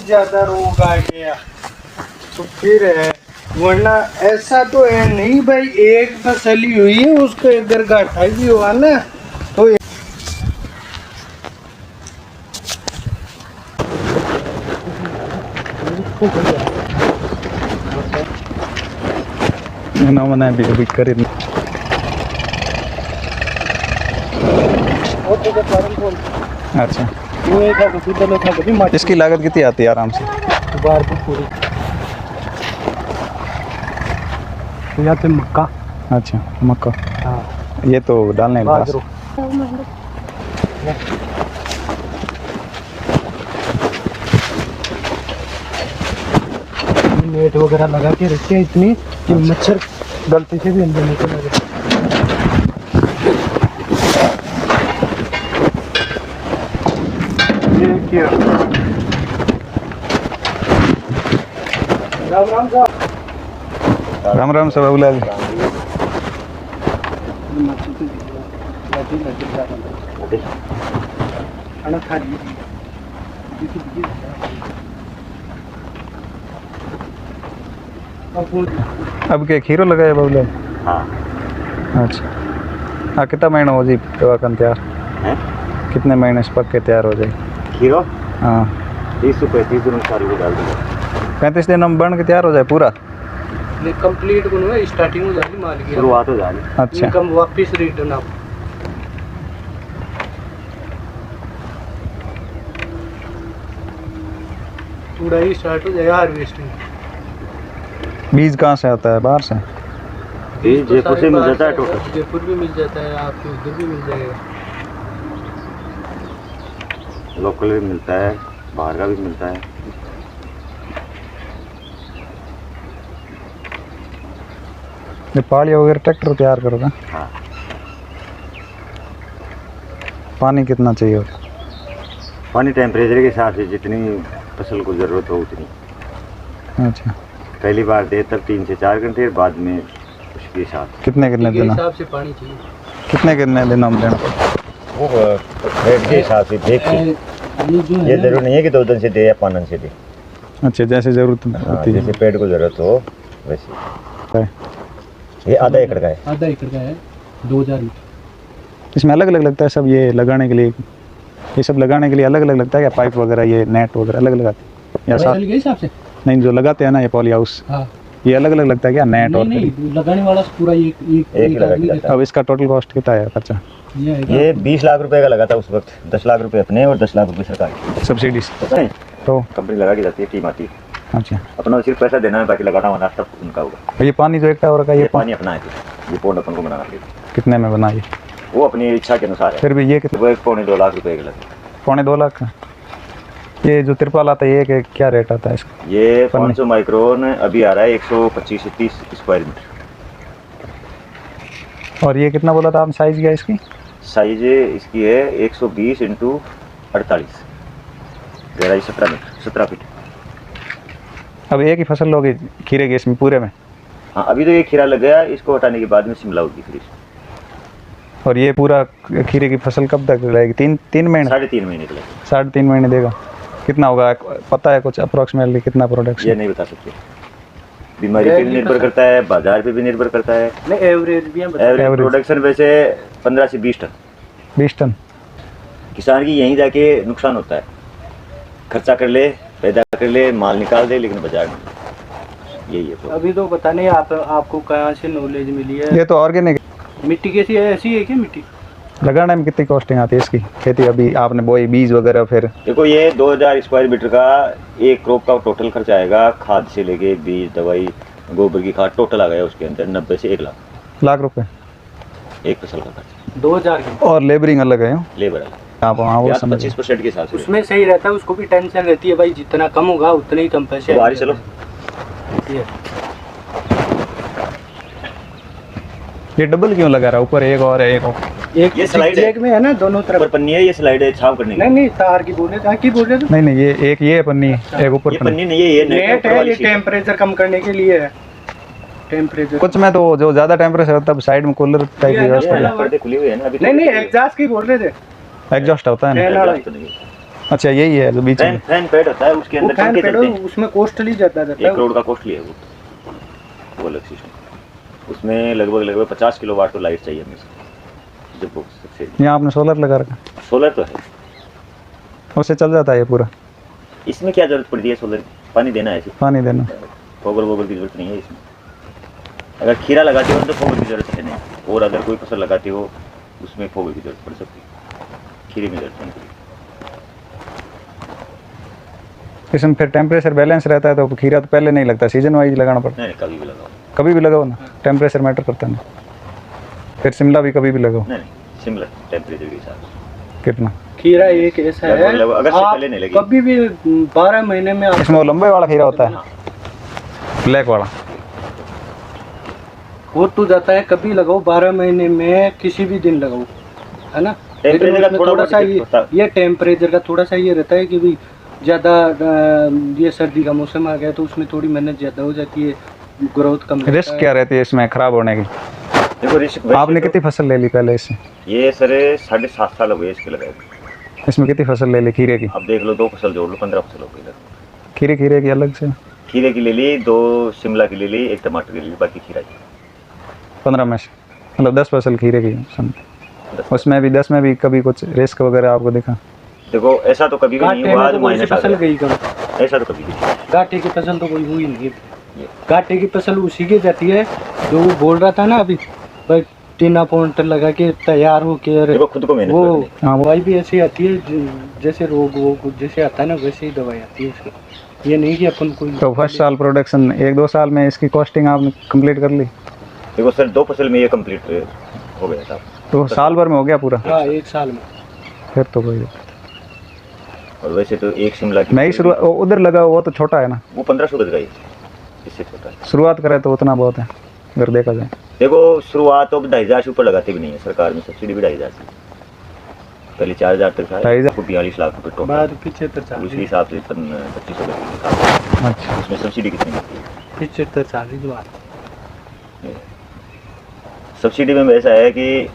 ज्यादा रोग आ गया तो फिर है, वरना ऐसा तो है नहीं भाई। एक फसली हुई है उसको अगर घाटा भी हुआ ना तो मैंने भी करी अच्छा। इसकी लागत कितनी आती है आराम से? पूरी तो मक्का। अच्छा मक्का। हाँ ये तो डालने के पास नेट वगैरह लगा के रखते हैं इतनी कि मच्छर गलती से भी अंदर नहीं लगे। राम राम साहब। राम राम सब अबुला अब क्या खीरो लगाया बाबूला? हाँ। अच्छा हाँ, कितना महीना हो जी दवा का तैयार है? कितने महीने से पक के तैयार हो जाए खीरो? हाँ 30 से 35 दिन में सारी को डाल दूँगा। 35 दिन में बन के तैयार हो जाए पूरा? कंप्लीट स्टार्टिंग हो जाएगी माल की, शुरुआत हो जाएगी। अच्छा इनकम वापस रिटर्न आप पूरा ही स्टार्ट हो जाएगा हार्वेस्टिंग। बीज कहाँ से आता है? बाहर से? बीज जयपुर से मिल जाता है टोटल। जयपुर भी मिल जाता है, आपके उधर भी मिल जाएगा। लोकल भी मिलता है, बाहर का भी मिलता है। ये पालिया वगैरह ट्रैक्टर तैयार करोगे? हाँ। पानी कितना चाहिए होता? पानी टेम्परेचर के हिसाब से जितनी फसल को ज़रूरत हो उतनी। अच्छा पहली बार दे तब 3 से 4 घंटे, बाद में उसके हिसाब से। कितने के दिनों? हिसाब से पानी चाहिए। कितने दिनों में देना पड़ता? वो रेट के हिसाब से देख के। ये जरूरी नहीं है कि 2 दिन से दे या 5 दिन से दे। अच्छा जैसे ज़रूरत हाँ, होती है। जैसे पेड़ को ज़रूरत हो वैसे। ये आधा एकड़ का है। आधा एकड़ का है, 2000 लीटर। इसमें अलग अलग लगता है सब? ये लगाने के लिए, ये सब लगाने के लिए अलग अलग लगता है क्या? पाइप वगैरह ये नेट वगैरह अलग लगाते हैं या साथ? के हिसाब से नहीं, जो लगाते हैं ना ये पॉली हाउस, हाँ। ये अलग अलग लगता है क्या नेट? और नहीं, लगाने वाला पूरा एक एक लगा के जाता है। अब इसका टोटल कॉस्ट कितना है खर्चा? ये 20 लाख रुपए का लगा था उस वक्त। 10 लाख रुपए अपने और 10 लाख रुपए सरकार की सब्सिडी पता है। तो कंपनी लगा के जाती है, टीम आती है। अच्छा अपना सिर्फ पैसा देना है, बाकी लगाना वाना सब उनका होगा। ये पानी जो इकट्ठा हो रखा है ये पानी अपना है, ये पोंड अपन को बनाना है। कितने में बनाइए? वो अपनी इच्छा के अनुसार है। फिर भी ये कितने? वो 1.25 लाख रुपए का लगता है। 2.25 लाख का? ये जो तिरपाल आता है ये क्या रेट आता है इसका? ये 500 माइक्रोन अभी आ रहा है 125 से 30 स्क्वायर मीटर। और ये कितना बोला था आप साइज क्या इसकी? साइज इसकी है 120 इंटू 48, गहराई 17 मीटर, 17 फीट। अब एक ही फसल लोगे खीरे के इसमें पूरे में? हाँ, अभी तो ये खीरा लग गया, इसको हटाने के बाद में शिमला होगी फिर। और ये पूरा खीरे की फसल कब तक रहेगी? 3 महीने? 3.5 महीने के लिए। 3.5 महीने देगा? कितना होगा पता है कुछ अप्रोक्सीमेटली कितना प्रोडक्शन? ये नहीं बता सकते, बीमारी पे भी निर्भर करता है, बाजार पे भी निर्भर करता है। नहीं, एवरेज भी एवरेज प्रोडक्शन वैसे 15 से 20 टन। 20 टन? किसान की यहीं जाके नुकसान होता है, खर्चा कर ले, पैदा कर ले, माल निकाल दे, लेकिन बाजार में यही है। अभी तो पता नहीं आपको कहाँ से नॉलेज मिली है। ये तो ऑर्गेनिक मिट्टी कैसी है? ऐसी है क्या मिट्टी? लगाने में कितनी कॉस्टिंग आती है इसकी खेती? अभी आपने बोई बीज वगैरह फिर? देखो ये 2000 स्क्वायर मीटर का एक क्रॉप का टोटल खर्चा आएगा, खाद से लेके बीज, दवाई, गोबर की खाद, टोटल आ गया उसके अंदर 90 से 1 लाख रुपए एक फसल का खर्चा। 2000 की और लेबरिंग अलग है? लेबर अलग, आप वहाँ वो समझ 25% के हिसाब से। उसमें सही रहता है, उसको भी टेंशन रहती है भाई, जितना कम होगा उतना ही कम पैसे। बाहर चलो, ये डबल क्यों लगा रहा है? ऊपर एक और है, एक और ये स्लाइड है में है ना, दोनों तरफ ऊपर पन्नी है, ये स्लाइड है छाव करने की। नहीं तार की बोल रहे थे। नहीं नहीं, ये एक ये पन्नी, एक ऊपर ये पन्नी। पन्नी नहीं है, ये नेट है, ये टेम्परेचर कम करने के लिए है। टेम्परेचर कुछ में तो जो ज्यादा टेम्परेचर होता है साइड में कूलर टाइप की व्यवस्था है। पर्दे खुली हुई है ना अभी। नहीं एग्जॉस्ट की बोल रहे थे। एग्जॉस्ट होता है ना? एग्जॉस्ट तो नहीं है। अच्छा यही है जो बीच फैन में। फैन पैड होता है, उसके वो अंदर फैन पंखे पेड़ो चलते हैं। उसमें कॉस्टली ज्यादा रहता 1 है। करोड़ का कॉस्टली है वो अलग सिस्टम। उसमें लगभग 50 किलोवाट तो लाइट चाहिए हमें, जब वो सबसे। यहाँ आपने सोलर लगा रखा, सोलर तो है, उससे चल जाता है ये पूरा। इसमें क्या जरूरत पड़ती है सोलर की? पानी देना है सिर्फ, पानी देना। फोगर की जरूरत नहीं है इसमें। अगर खीरा लगाते हो तो फोगर की जरूरत है नहीं, और अगर कोई फसल लगाते हो उसमें फोगर की जरूरत पड़ सकती है, खीरे में जरूरत नहीं पड़ती। इसमें फिर टेम्परेचर बैलेंस रहता है तो खीरा तो पहले नहीं लगता, सीजन वाइज लगाना पड़ता है। नहीं कभी भी लगाओ, कभी भी लगाओ ना, टेम्परेचर मैटर करता नहीं। फिर शिमला भी कभी भी लगाओ। नहीं शिमला टेम्परेचर के हिसाब से। कितना खीरा एक ऐसा है लगभग अगस्त से आप पहले नहीं लगेगी। कभी भी 12 महीने में आप इसमें वो लंबे वाला खीरा होता है, ब्लैक वाला। हो तो जाता है, कभी लगाओ 12 महीने में किसी भी दिन लगाओ, है ना। लेकिन टेम्परेचर का उसमें थोड़ा थोड़ा सा बहुत होता है। ये टेम्परेचर का थोड़ा सा ये रहता है कि भाई ज़्यादा ये सर्दी का मौसम आ गया तो उसमें थोड़ी मेहनत ज़्यादा हो जाती है, ग्रोथ कम रहता रिस्क है। क्या रहती है इसमें खराब होने की? देखो रिस्क आपने कितनी फसल ले ली पहले इससे? ये सर 7.5 साल हो गए इसके लगाए। इसमें कितनी फसल ले ली खीरे की? अब देख लो 2 फसल जोड़ लो, 15 फसल हो गई। खीरे की अलग से खीरे की ले ली, 2 शिमला की ले ली, 1 टमाटर की ले ली, बाकी खीरा की। 15 में से मतलब 10 फसल खीरे की उसमें भी 10 में भी कभी कुछ रिस्क वगैरह आपको दिखा? देखो ऐसा तो कभी भी नहीं घाटे हुआ में जो तो कोई सी माइनस आ फसल गया। गई कम, ऐसा तो कभी भी नहीं। घाटे की फसल तो कोई हुई नहीं है। घाटे की फसल उसी की जाती है जो वो बोल रहा था ना अभी, भाई टीना पॉइंट लगा के तैयार हो के देखो खुद को मेहनत वो करनी। हाँ, वो- दवाई भी ऐसी आती है जैसे रोग वो जैसे आता है ना वैसे ही दवाई आती है उसकी। ये नहीं कि अपन कोई तो फर्स्ट साल प्रोडक्शन 1-2 साल में इसकी कॉस्टिंग आपने कंप्लीट कर ली? देखो सर 2 फसल में ये कंप्लीट हो गया था, तो साल भर में हो गया पूरा? हाँ 1 साल में। फिर तो कोई और वैसे तो 1 शिमला की मैं ही शुरुआत उधर लगा वो तो छोटा है ना, वो 1500 गज गई, इससे छोटा है। शुरुआत करें तो उतना बहुत है अगर देखा जाए। देखो शुरुआत तो 2,500 से ऊपर लगाते भी नहीं है, सरकार में सब्सिडी भी 2,500 से, पहले 4,000 तक था, 2,500 आपको 42 लाख रुपए टोटल, बाद 75 उसी चालीस हिसाब से 2500 गज निकालते। अच्छा उसमें सब्सिडी कितनी मिलती है? 75 40 बार। सब्सिडी में ऐसा है कि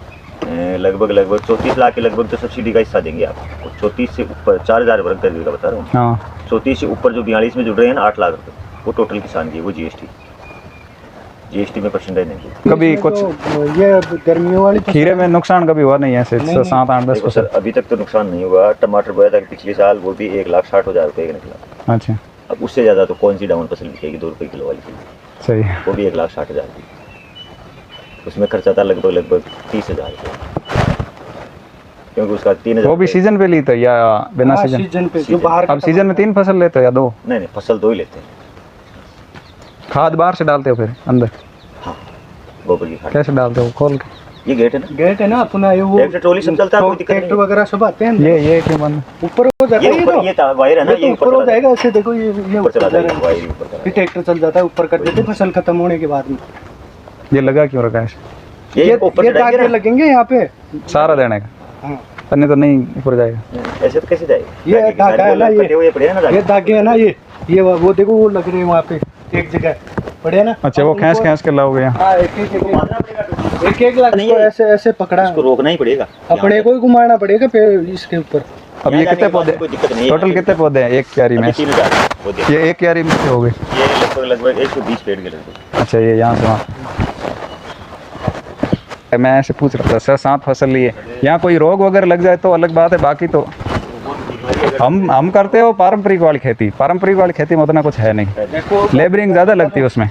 लगभग 34 लाख के लगभग तो सब्सिडी का हिस्सा देंगे आपको, और 34 से ऊपर 4,000 वर्ग दर्जे का बता रहा हूँ। हाँ 34 से ऊपर जो 42 में जुड़ रहे हैं ना 8 लाख रुपए, वो टोटल किसान की, वो जीएसटी में परसेंटेज नहीं देते। कभी इसमें कुछ तो ये गर्मियों वाली फसल- खीरे में नुकसान कभी हुआ नहीं है ऐसे नहीं, 7-8-10 देखो सर फसल? अभी तक तो नुकसान नहीं हुआ। टमाटर बोया था पिछले साल, वो भी 1,60,000 रुपये का निकला। अच्छा अब उससे ज़्यादा तो कौन सी डाउन फसल बिकेगी 2 रुपये किलो वाली चीज़, सही है। वो भी 1,60,000 की। उसमें खर्चा था लगभग 30,000 रुपये, क्योंकि उसका 3,000। वो भी सीजन पे ली तो या बिना हाँ, सीजन? सीजन पे जो सीजन। बाहर का अब सीजन में 3 फसल लेते हो या 2? नहीं फसल 2 ही लेते हैं। खाद बाहर से डालते हो फिर अंदर? हाँ गोबर की खाद। कैसे डालते हो खोल के? ये गेट है ना, गेट है ना अपना, ये वो ट्रैक्टर ट्रॉली सब चलता है, कोई दिक्कत ट्रैक्टर नहीं। वगैरह सब आते हैं ये क्यों बंद? ऊपर हो जाता ये है ऊपर ये वायर है ना, ये तो ये ऊपर हो चला जाएगा ऐसे। देखो ये ऊपर चला ऊपर जा जाएगा, रहा है। वायर ही ऊपर चला फिर ट्रैक्टर चल जाता है ऊपर कर देते फसल खत्म होने के बाद में। ये लगा क्यों रखा है ऐसे? जाएगा। ये ऊपर ये चढ़ाएंगे धागे ना, लगेंगे यहाँ पे। सारा देने का? हाँ अन्य तो नहीं ऊपर जाएगा। ऐसे तो कैसे जाएगा? ये धागे के धागा सारे है ना, वो कटे हुए पड़े हैं ना ये धागे। धागे है ना, ये वो देखो वो लग रहे हैं वहाँ पे एक जगह पड़े ना। अच्छा वो खींच के लाओगे यहाँ? हाँ एक लाख नहीं, को ऐसे ऐसे पकड़ा, इसको रोकना ही पड़ेगा, अपने को ही घुमाना पड़ेगा इसके ऊपर। अब ये कितने पौधे कोई दिक्कत नहीं है। टोटल कितने पौधे हैं एक क्यारी में? 3,000 वो देखो। ये एक क्यारी में कितने हो गए? ये लगभग 120 पेड़ के लगभग। अच्छा ये यहाँ से वहाँ। मैं ऐसे पूछ रहा था सर 7 फसल लिए, यहाँ कोई रोग वगैरह लग जाए तो अलग बात है, बाकी तो हम करते हो पारंपरिक वाली खेती में उतना कुछ है नहीं, देखो लेबरिंग ज़्यादा लगती है उसमें।